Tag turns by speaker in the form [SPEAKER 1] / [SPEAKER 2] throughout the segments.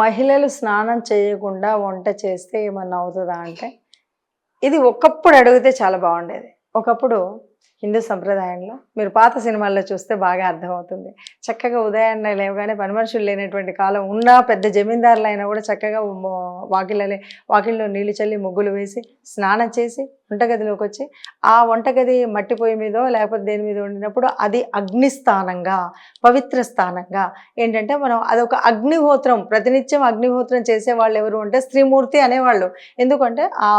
[SPEAKER 1] మహిళలు స్నానం చేయకుండా వంట చేస్తే ఏమన్నా అవుతుందా అంటే, ఇది ఒకప్పుడు అడిగితే చాలా బాగుండేది. ఒకప్పుడు హిందూ సంప్రదాయంలో మీరు పాత సినిమాల్లో చూస్తే బాగా అర్థమవుతుంది. చక్కగా ఉదయాన్నే లేవగానే పని మనుషులు లేనటువంటి కాలం ఉన్నా పెద్ద జమీందారులైనా కూడా చక్కగా వాకిల్లో నీళ్లు చల్లి ముగ్గులు వేసి స్నానం చేసి వంటగదిలోకి వచ్చి ఆ వంటగది మట్టి పొయ్యి మీదో లేకపోతే దేని మీద వండినప్పుడు అది అగ్నిస్థానంగా, పవిత్ర స్థానంగా ఏంటంటే మనం అదొక అగ్నిహోత్రం, ప్రతినిత్యం అగ్నిహోత్రం చేసేవాళ్ళు ఎవరు అంటే స్త్రీమూర్తి అనేవాళ్ళు. ఎందుకంటే ఆ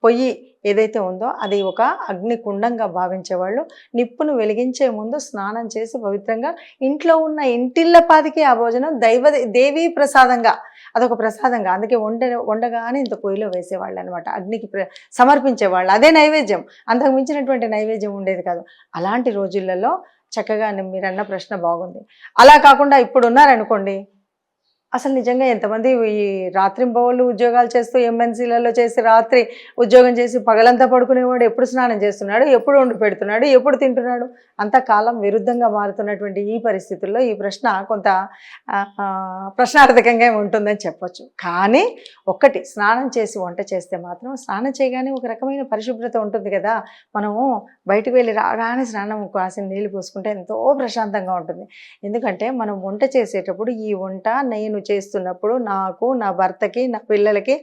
[SPEAKER 1] పొయ్యి ఏదైతే ఉందో అది ఒక అగ్ని కుండంగా భావించేవాళ్ళు. నిప్పును వెలిగించే ముందు స్నానం చేసి పవిత్రంగా ఇంట్లో ఉన్న ఇంటిళ్ళపాదికి ఆ భోజనం దేవీ ప్రసాదంగా, అదొక ప్రసాదంగా, అందుకే వండగానే ఇంత పొయ్యిలో వేసేవాళ్ళు అనమాట. అగ్నికి సమర్పించేవాళ్ళు. అదే నైవేద్యం, అంతకు మించినటువంటి నైవేద్యం ఉండేది కాదు. అలాంటి రోజులలో చక్కగా మీరన్న ప్రశ్న బాగుంది. అలా కాకుండా ఇప్పుడు ఉన్నారనుకోండి, అసలు నిజంగా ఎంతమంది ఈ రాత్రింబవళ్ళు ఉద్యోగాలు చేస్తూ ఎంఎన్సీలలో చేసి రాత్రి ఉద్యోగం చేసి పగలంతా పడుకునేవాడు ఎప్పుడు స్నానం చేస్తున్నాడు, ఎప్పుడు వండి పెడుతున్నాడు, ఎప్పుడు తింటున్నాడు? అంతకాలం విరుద్ధంగా మారుతున్నటువంటి ఈ పరిస్థితుల్లో ఈ ప్రశ్న కొంత ప్రశ్నార్థకంగా ఉంటుందని చెప్పొచ్చు. కానీ ఒక్కటి, స్నానం చేసి వంట చేస్తే మాత్రం స్నానం చేయగానే ఒక రకమైన పరిశుభ్రత ఉంటుంది కదా. మనము బయటకు వెళ్ళి రాగానే స్నానం కాసిన నీళ్ళు పోసుకుంటే ఎంతో ప్రశాంతంగా ఉంటుంది. ఎందుకంటే మనం వంట చేసేటప్పుడు ఈ వంట నేను చేస్తున్నప్పుడు నాకు, నా భర్తకి, నా పిల్లలకి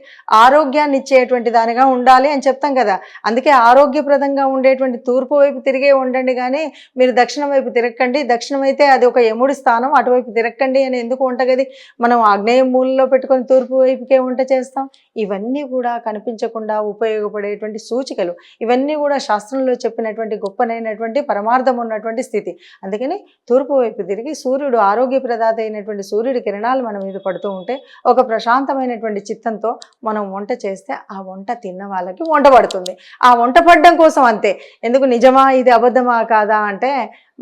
[SPEAKER 1] ఆరోగ్యాన్ని ఇచ్చేటువంటి దానిగా ఉండాలి అని చెప్తాం కదా. అందుకే ఆరోగ్యప్రదంగా ఉండేటువంటి తూర్పు వైపు తిరిగే ఉండండి, కానీ మీరు దక్షిణం వైపు తిరగకండి, దక్షిణం అయితే అది ఒక యముడి స్థానం, అటువైపు తిరగకండి అని ఎందుకు వంటగది మనం ఆగ్నేయ మూలలో పెట్టుకొని తూర్పు వైపుకే వంట చేస్తాం? ఇవన్నీ కూడా కనిపించకుండా ఉపయోగపడేటువంటి సూచికలు. ఇవన్నీ కూడా శాస్త్రంలో చెప్పినటువంటి గొప్పనైనటువంటి పరమార్థం ఉన్నటువంటి స్థితి. అందుకని తూర్పు వైపు తిరిగి సూర్యుడు, ఆరోగ్యప్రదాత అయినటువంటి సూర్యుడి కిరణాలు మన మీద పడుతూ ఉంటే ఒక ప్రశాంతమైనటువంటి చిత్తంతో మనం వంట చేస్తే ఆ వంట తిన్న వాళ్ళకి వంట పడుతుంది. ఆ వంట పడడం కోసం అంతే. ఎందుకు నిజమా ఇది అబద్ధమా కాదా అంటే,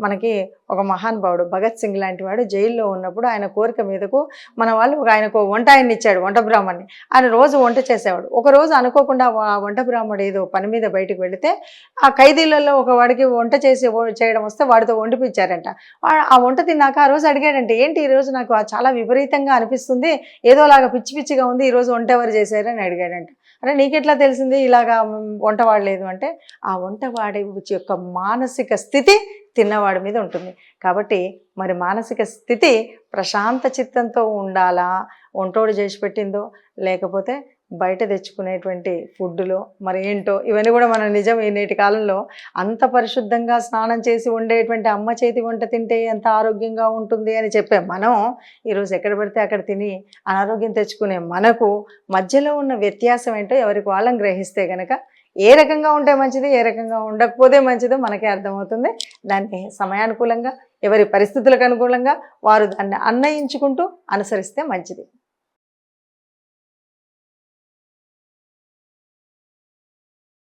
[SPEAKER 1] మనకి ఒక మహానుభావుడు భగత్ సింగ్ లాంటి వాడు జైల్లో ఉన్నప్పుడు ఆయన కోరిక మీదకు మన వాళ్ళు ఆయనకు వంట ఆయన్ని ఇచ్చాడు, వంట బ్రాహ్మణ్ణి. ఆయన రోజు వంట చేసేవాడు. ఒకరోజు అనుకోకుండా ఆ వంట బ్రాహ్మణుడు ఏదో పని మీద బయటకు వెళితే ఆ ఖైదీలలో ఒక వాడికి వంట చేయడం వస్తే వాడితో వండిపించారంట. ఆ వంట తిన్నాక ఆ రోజు అడిగాడంటే, ఏంటి ఈరోజు నాకు చాలా విపరీతంగా అనిపిస్తుంది, ఏదోలాగా పిచ్చి పిచ్చిగా ఉంది, ఈరోజు వంట ఎవరు చేశారని అడిగాడంట. అంటే నీకెట్లా తెలిసింది ఇలాగా వంట వాడలేదు అంటే, ఆ వంట వాడే యొక్క మానసిక స్థితి తిన్నవాడి మీద ఉంటుంది. కాబట్టి మరి మానసిక స్థితి ప్రశాంత చిత్తంతో ఉండాలా, వంటోడు చేసి పెట్టిందో లేకపోతే బయట తెచ్చుకునేటువంటి ఫుడ్డులో మరి ఏంటో, ఇవన్నీ కూడా మన నిజం. ఈ నేటి కాలంలో అంత పరిశుద్ధంగా స్నానం చేసి వండేటువంటి అమ్మ చేతి వంట తింటే ఎంత ఆరోగ్యంగా ఉంటుంది అని చెప్పే మనం ఈరోజు ఎక్కడ పడితే అక్కడ తిని అనారోగ్యం తెచ్చుకునే మనకు మధ్యలో ఉన్న వ్యత్యాసం ఏంటో ఎవరికి వాళ్ళని గ్రహిస్తే కనుక ఏ రకంగా ఉంటే మంచిది, ఏ రకంగా ఉండకపోతే మంచిదో మనకే అర్థమవుతుంది. దాన్ని సమయానుకూలంగా, ఎవరి పరిస్థితులకు అనుకూలంగా వారు దాన్ని అన్వయించుకుంటూ అనుసరిస్తే మంచిది.